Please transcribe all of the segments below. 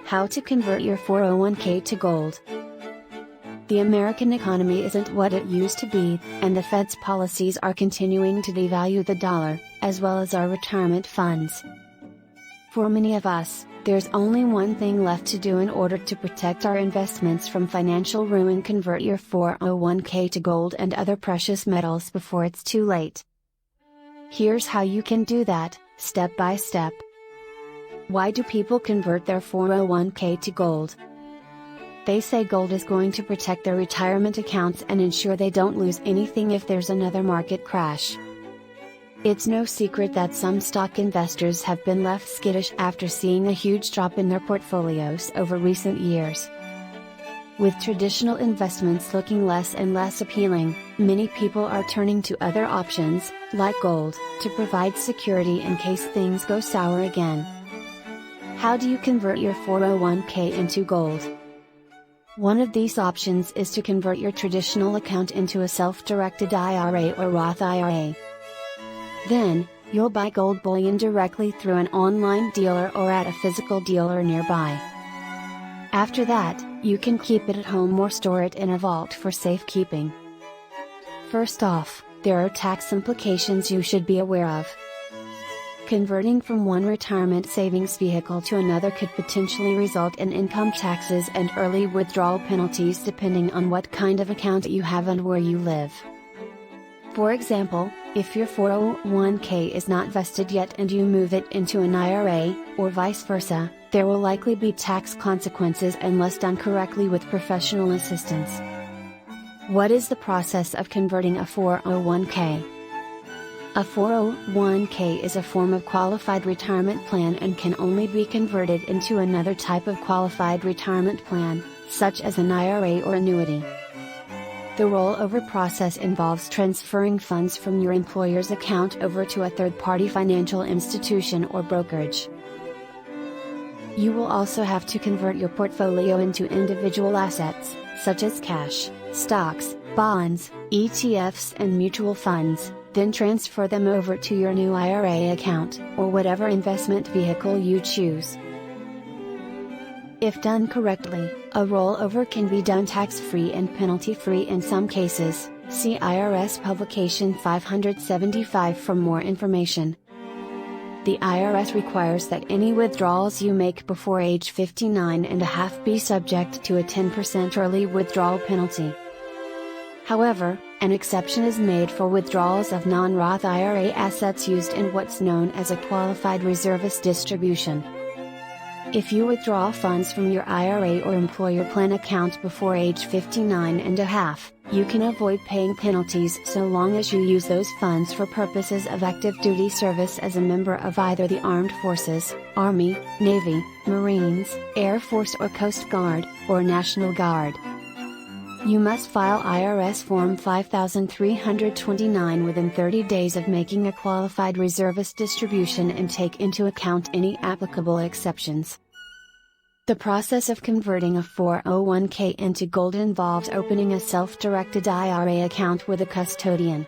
How to convert your 401k to gold. The American economy isn't what it used to be, and the Fed's policies are continuing to devalue the dollar, as well as our retirement funds. For many of us, there's only one thing left to do in order to protect our investments from financial ruin: convert your 401k to gold and other precious metals before it's too late. Here's how you can do that, step by step. Why do people convert their 401k to gold? They say gold is going to protect their retirement accounts and ensure they don't lose anything if there's another market crash. It's no secret that some stock investors have been left skittish after seeing a huge drop in their portfolios over recent years. With traditional investments looking less and less appealing, many people are turning to other options, like gold, to provide security in case things go sour again. How do you convert your 401k into gold? One of these options is to convert your traditional account into a self-directed IRA or Roth IRA. Then, you'll buy gold bullion directly through an online dealer or at a physical dealer nearby. After that, you can keep it at home or store it in a vault for safekeeping. First off, there are tax implications you should be aware of. Converting from one retirement savings vehicle to another could potentially result in income taxes and early withdrawal penalties depending on what kind of account you have and where you live. For example, if your 401k is not vested yet and you move it into an IRA, or vice versa, there will likely be tax consequences unless done correctly with professional assistance. What is the process of converting a 401k? A 401k is a form of qualified retirement plan and can only be converted into another type of qualified retirement plan, such as an IRA or annuity. The rollover process involves transferring funds from your employer's account over to a third-party financial institution or brokerage. You will also have to convert your portfolio into individual assets, such as cash, stocks, bonds, ETFs and mutual funds, then transfer them over to your new IRA account, or whatever investment vehicle you choose. If done correctly, a rollover can be done tax-free and penalty-free in some cases. See IRS Publication 575 for more information. The IRS requires that any withdrawals you make before age 59 and a half be subject to a 10% early withdrawal penalty. However, an exception is made for withdrawals of non-Roth IRA assets used in what's known as a qualified reservist distribution. If you withdraw funds from your IRA or employer plan account before age 59 and a half, you can avoid paying penalties so long as you use those funds for purposes of active duty service as a member of either the Armed Forces, Army, Navy, Marines, Air Force or Coast Guard, or National Guard. You must file IRS Form 5329 within 30 days of making a qualified reservist distribution and take into account any applicable exceptions. The process of converting a 401k into gold involves opening a self-directed IRA account with a custodian.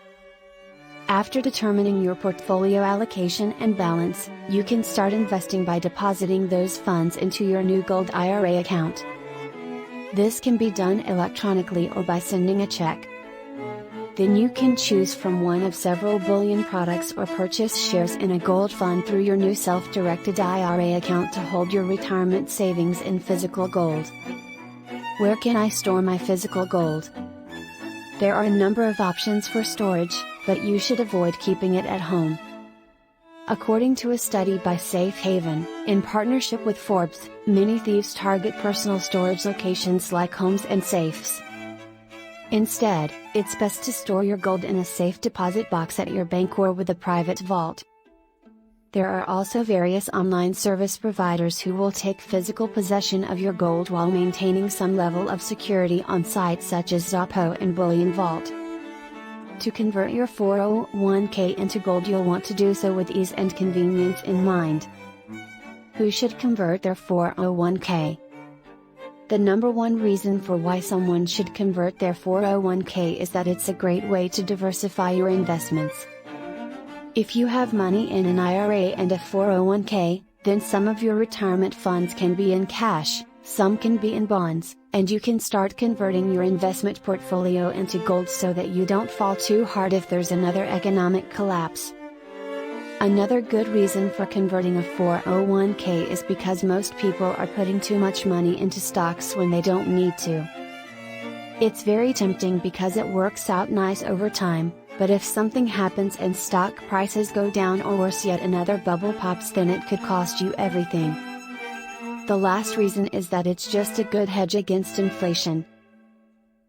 After determining your portfolio allocation and balance, you can start investing by depositing those funds into your new gold IRA account. This can be done electronically or by sending a check. Then you can choose from one of several bullion products or purchase shares in a gold fund through your new self-directed IRA account to hold your retirement savings in physical gold. Where can I store my physical gold? There are a number of options for storage, but you should avoid keeping it at home. According to a study by Safe Haven, in partnership with Forbes, many thieves target personal storage locations like homes and safes. Instead, it's best to store your gold in a safe deposit box at your bank or with a private vault. There are also various online service providers who will take physical possession of your gold while maintaining some level of security on sites such as Zoppo and Bullion Vault. To convert your 401k into gold, you'll want to do so with ease and convenience in mind. Who should convert their 401k? The number one reason for why someone should convert their 401k is that it's a great way to diversify your investments. If you have money in an IRA and a 401k, then some of your retirement funds can be in cash, some can be in bonds, and you can start converting your investment portfolio into gold so that you don't fall too hard if there's another economic collapse. Another good reason for converting a 401k is because most people are putting too much money into stocks when they don't need to. It's very tempting because it works out nice over time, but if something happens and stock prices go down or worse yet another bubble pops, then it could cost you everything. The last reason is that it's just a good hedge against inflation.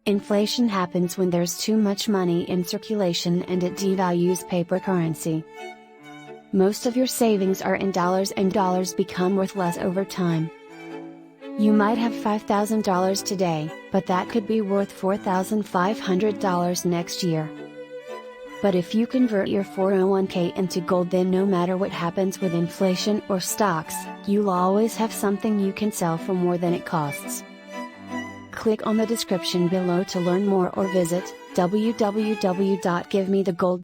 Inflation happens when there's too much money in circulation and it devalues paper currency. Most of your savings are in dollars and dollars become worth less over time. You might have $5,000 today, but that could be worth $4,500 next year. But if you convert your 401k into gold, then no matter what happens with inflation or stocks, you'll always have something you can sell for more than it costs. Click on the description below to learn more or visit www.givemethegold.com.